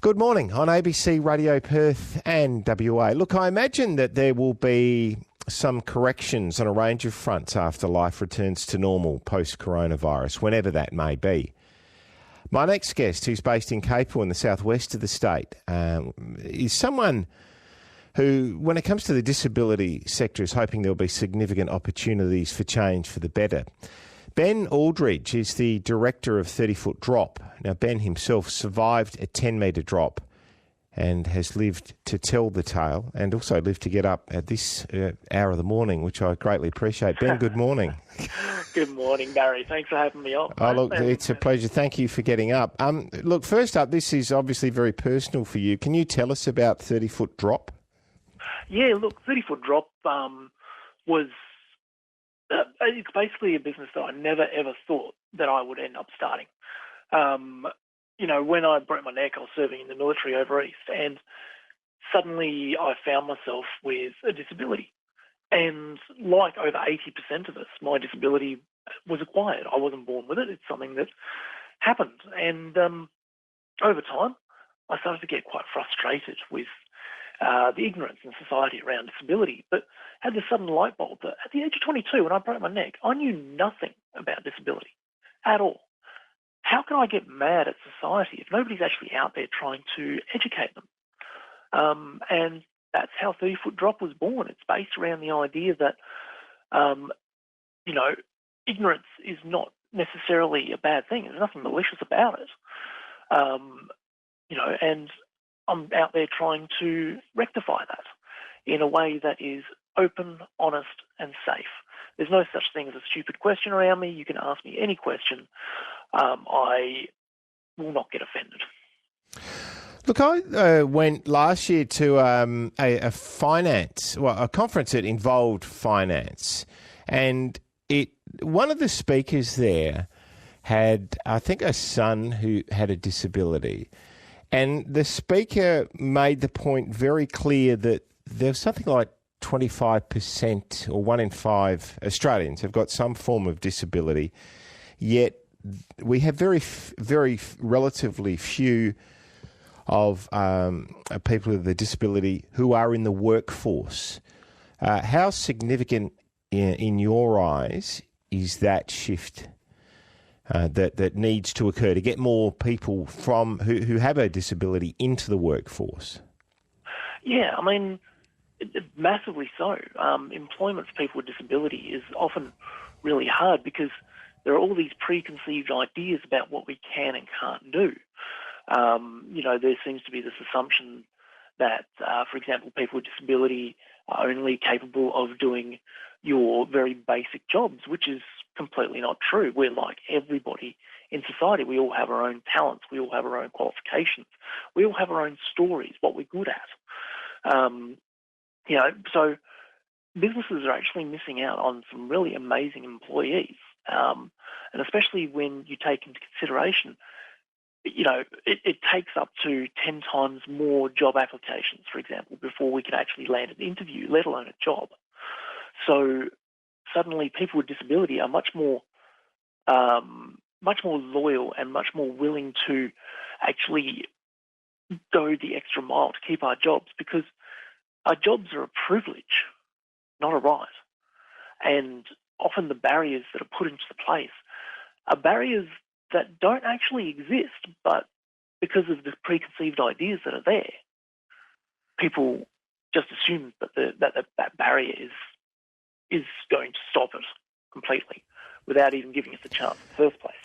Good morning on ABC Radio Perth and WA. Look, I imagine that there will be some corrections on a range of fronts after life returns to normal post-coronavirus, whenever that may be. My next guest, who's based in Capel in the southwest of the state, is someone who, when it comes to the disability sector, is hoping there'll be significant opportunities for change for the better. Ben Aldridge is the director of 30-foot drop. Now, Ben himself survived a 10-metre drop and has lived to tell the tale, and also lived to get up at this hour of the morning, which I greatly appreciate. Ben, good morning. Good morning, Barry. Thanks for having me on. Oh, look, it's a pleasure. Thank you for getting up. Look, first up, this is obviously very personal for you. Can you tell us about 30-foot drop? Yeah, look, 30-foot drop was... it's basically a business that I never, ever thought that I would end up starting. When I broke my neck, I was serving in the military over east, and suddenly I found myself with a disability. And like over 80% of us, my disability was acquired. I wasn't born with it. It's something that happened. And over time, I started to get quite frustrated with the ignorance in society around disability, but had this sudden light bulb that at the age of 22, when I broke my neck, I knew nothing about disability at all. How can I get mad at society if nobody's actually out there trying to educate them? And that's how 30-foot drop was born. It's based around the idea that, ignorance is not necessarily a bad thing. There's nothing malicious about it. And I'm out there trying to rectify that in a way that is open, honest, and safe. There's no such thing as a stupid question around me. You can ask me any question. I will not get offended. Look, I went last year to a conference that involved finance, and one of the speakers there had, I think, a son who had a disability. And the speaker made the point very clear that there's something like 25% or 1 in 5 Australians have got some form of disability, yet we have very relatively few of people with a disability who are in the workforce. How significant, in your eyes, is that shift that needs to occur to get more people from who have a disability into the workforce? Yeah, I mean, massively so. Employment for people with disability is often really hard because there are all these preconceived ideas about what we can and can't do. There seems to be this assumption that, for example, people with disability are only capable of doing your very basic jobs, which is completely not true. We're like everybody in society. We all have our own talents. We all have our own qualifications. We all have our own stories, what we're good at. So businesses are actually missing out on some really amazing employees. And especially when you take into consideration, it takes up to 10 times more job applications, for example, before we can actually land an interview, let alone a job. So suddenly people with disability are much more loyal and much more willing to actually go the extra mile to keep our jobs, because our jobs are a privilege, not a right. And often the barriers that are put into place are barriers that don't actually exist, but because of the preconceived ideas that are there, people just assume that that barrier is going to stop it completely without even giving us a chance in the first place.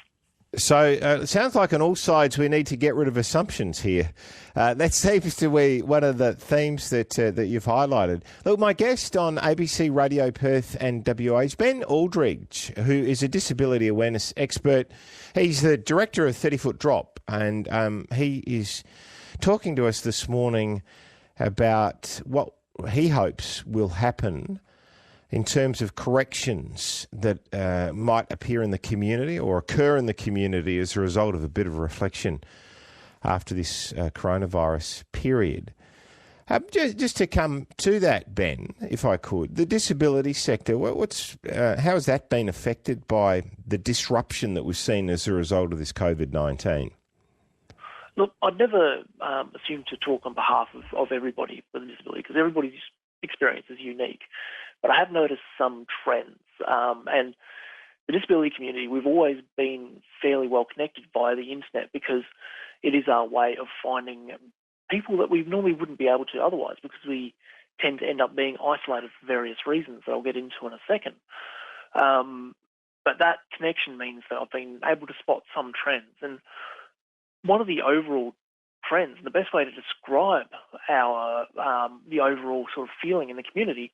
So it sounds like on all sides we need to get rid of assumptions here. That seems to be one of the themes that you've highlighted. Look, my guest on ABC Radio Perth and WA is Ben Aldridge, who is a disability awareness expert. He's the director of 30-foot drop, and he is talking to us this morning about what he hopes will happen in terms of corrections that might appear in the community or occur in the community as a result of a bit of reflection after this coronavirus period. Just to come to that, Ben, if I could, the disability sector, how has that been affected by the disruption that we've seen as a result of this COVID-19? Look, I'd never assume to talk on behalf of everybody with a disability because everybody's experience is unique. But I have noticed some trends. And the disability community, we've always been fairly well connected via the internet because it is our way of finding people that we normally wouldn't be able to otherwise because we tend to end up being isolated for various reasons that I'll get into in a second. But that connection means that I've been able to spot some trends. And one of the overall trends, the best way to describe our the overall sort of feeling in the community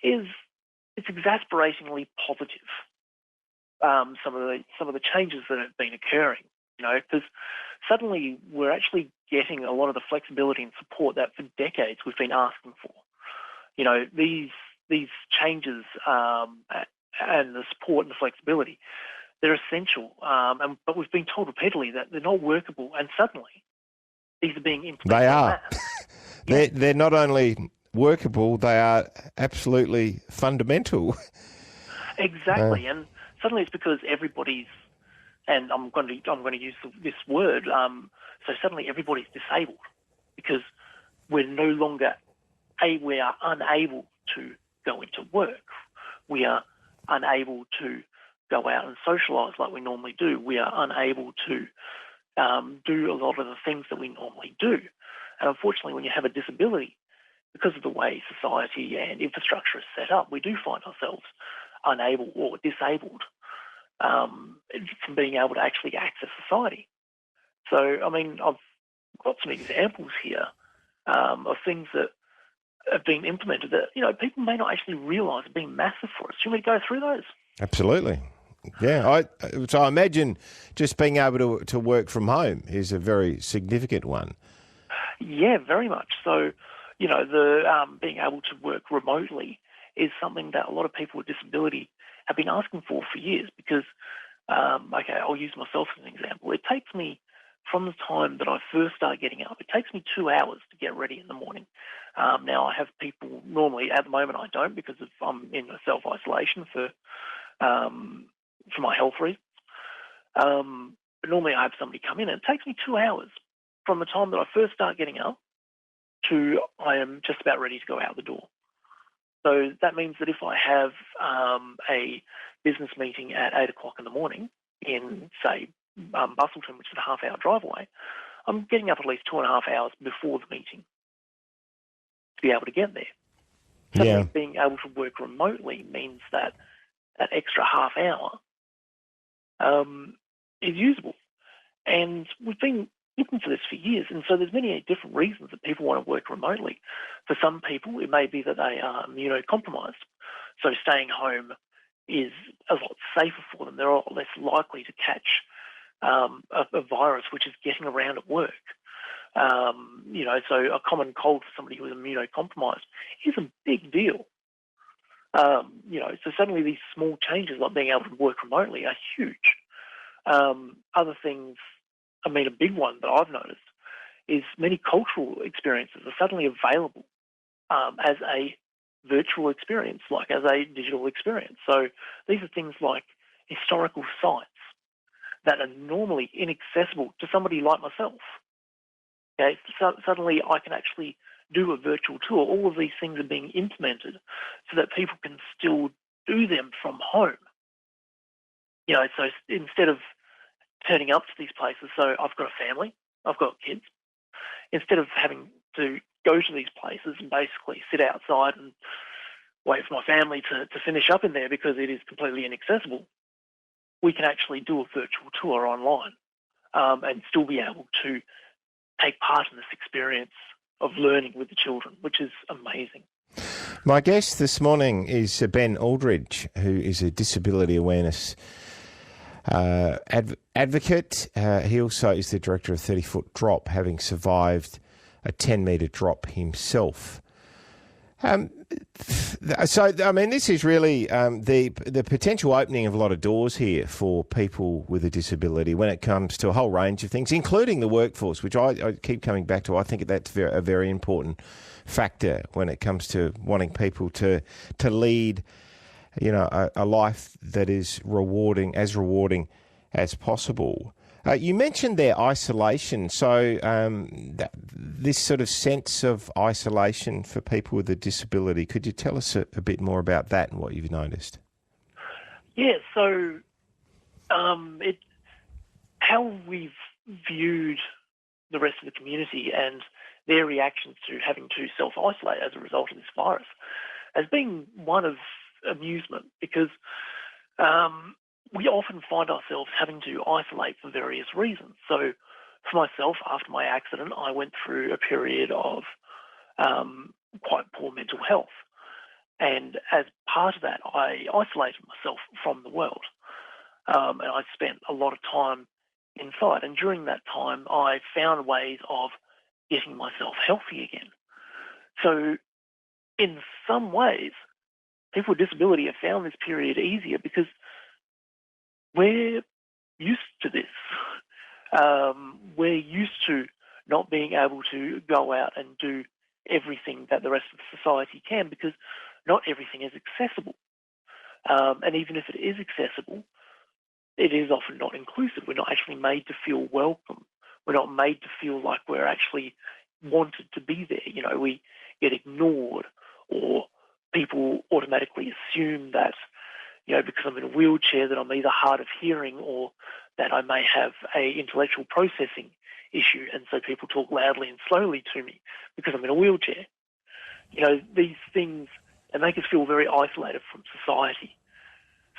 is it's exasperatingly positive. Some of the changes that have been occurring, because suddenly we're actually getting a lot of the flexibility and support that for decades we've been asking for. These changes and the support and the flexibility, they're essential. But we've been told repeatedly that they're not workable, and suddenly these are being implemented. They are. They're not only workable, they are absolutely fundamental. Exactly, and suddenly it's because everybody's, and I'm going to use this word. So suddenly everybody's disabled because we are unable to go into work. We are unable to go out and socialise like we normally do. We are unable to do a lot of the things that we normally do. And unfortunately, when you have a disability, because of the way society and infrastructure is set up, we do find ourselves unable or disabled from being able to actually access society. So, I mean, I've got some examples here of things that have been implemented that, people may not actually realise are being massive for us. Should we go through those? Absolutely. Yeah. So I imagine just being able to work from home is a very significant one. Yeah, very much. So, the being able to work remotely is something that a lot of people with disability have been asking for years because, I'll use myself as an example. It takes me, from the time that I first start getting up, it takes me 2 hours to get ready in the morning. Now, I have people, normally at the moment I don't because I'm in self-isolation for my health reasons. But normally I have somebody come in and it takes me 2 hours from the time that I first start getting up to I am just about ready to go out the door. So that means that if I have a business meeting at 8 o'clock in the morning in, say, Bustleton, which is a half-hour drive away, I'm getting up at least 2.5 hours before the meeting to be able to get there. Suddenly, being able to work remotely means that that extra half hour is usable. And we've been looking for this for years, and so there's many different reasons that people want to work remotely. For some people, it may be that they are immunocompromised, so staying home is a lot safer for them. They're a lot less likely to catch a virus which is getting around at work. So a common cold for somebody who is immunocompromised is a big deal. So suddenly these small changes like being able to work remotely are huge. Other things, a big one that I've noticed is many cultural experiences are suddenly available as a virtual experience, like as a digital experience. So these are things like historical sites that are normally inaccessible to somebody like myself. Okay, so suddenly I can actually do a virtual tour. All of these things are being implemented so that people can still do them from home. So instead of turning up to these places, so I've got a family, I've got kids, instead of having to go to these places and basically sit outside and wait for my family to finish up in there because it is completely inaccessible, we can actually do a virtual tour online and still be able to take part in this experience of learning with the children, which is amazing. My guest this morning is Ben Aldridge, who is a disability awareness advocate. He also is the director of 30-Foot Drop, having survived a 10-metre drop himself. This is really the potential opening of a lot of doors here for people with a disability when it comes to a whole range of things, including the workforce, which I keep coming back to. I think that's a very important factor when it comes to wanting people to lead, a life that is rewarding as possible. You mentioned there isolation. So this sort of sense of isolation for people with a disability, could you tell us a bit more about that and what you've noticed? Yeah, so how we've viewed the rest of the community and their reactions to having to self-isolate as a result of this virus has been one of amusement, because we often find ourselves having to isolate for various reasons. So for myself, after my accident, I went through a period of quite poor mental health. And as part of that, I isolated myself from the world. And I spent a lot of time inside. And during that time, I found ways of getting myself healthy again. So in some ways, people with disability have found this period easier because we're used to this. We're used to not being able to go out and do everything that the rest of society can, because not everything is accessible. And even if it is accessible, it is often not inclusive. We're not actually made to feel welcome. We're not made to feel like we're actually wanted to be there. You know, we get ignored, or people automatically assume that, you know, because I'm in a wheelchair, that I'm either hard of hearing or that I may have a intellectual processing issue, and so people talk loudly and slowly to me because I'm in a wheelchair. You know, these things, they make us feel very isolated from society.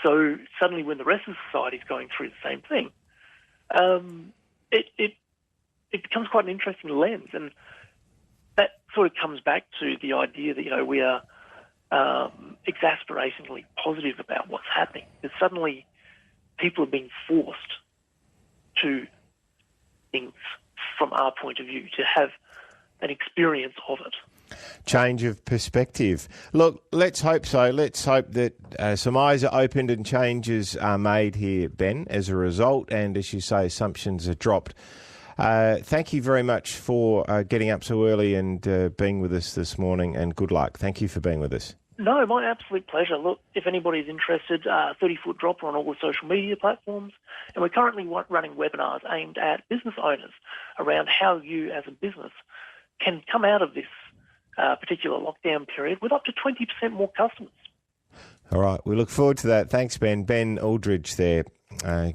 So suddenly when the rest of society is going through the same thing, it becomes quite an interesting lens. And that sort of comes back to the idea that, you know, we are exasperatingly positive about what's happening. Because suddenly people are being forced to things from our point of view, to have an experience of it. Change of perspective. Look, let's hope so. Let's hope that some eyes are opened and changes are made here, Ben, as a result. And as you say, assumptions are dropped. Thank you very much for getting up so early and being with us this morning, and good luck. Thank you for being with us. No, my absolute pleasure. Look, if anybody's interested, 30-foot drop on all the social media platforms. And we're currently running webinars aimed at business owners around how you as a business can come out of this particular lockdown period with up to 20% more customers. All right, we look forward to that. Thanks, Ben. Ben Aldridge there,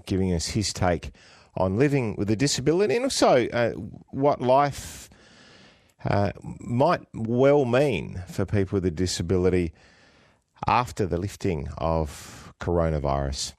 giving us his take on living with a disability, and also what life might well mean for people with a disability after the lifting of coronavirus.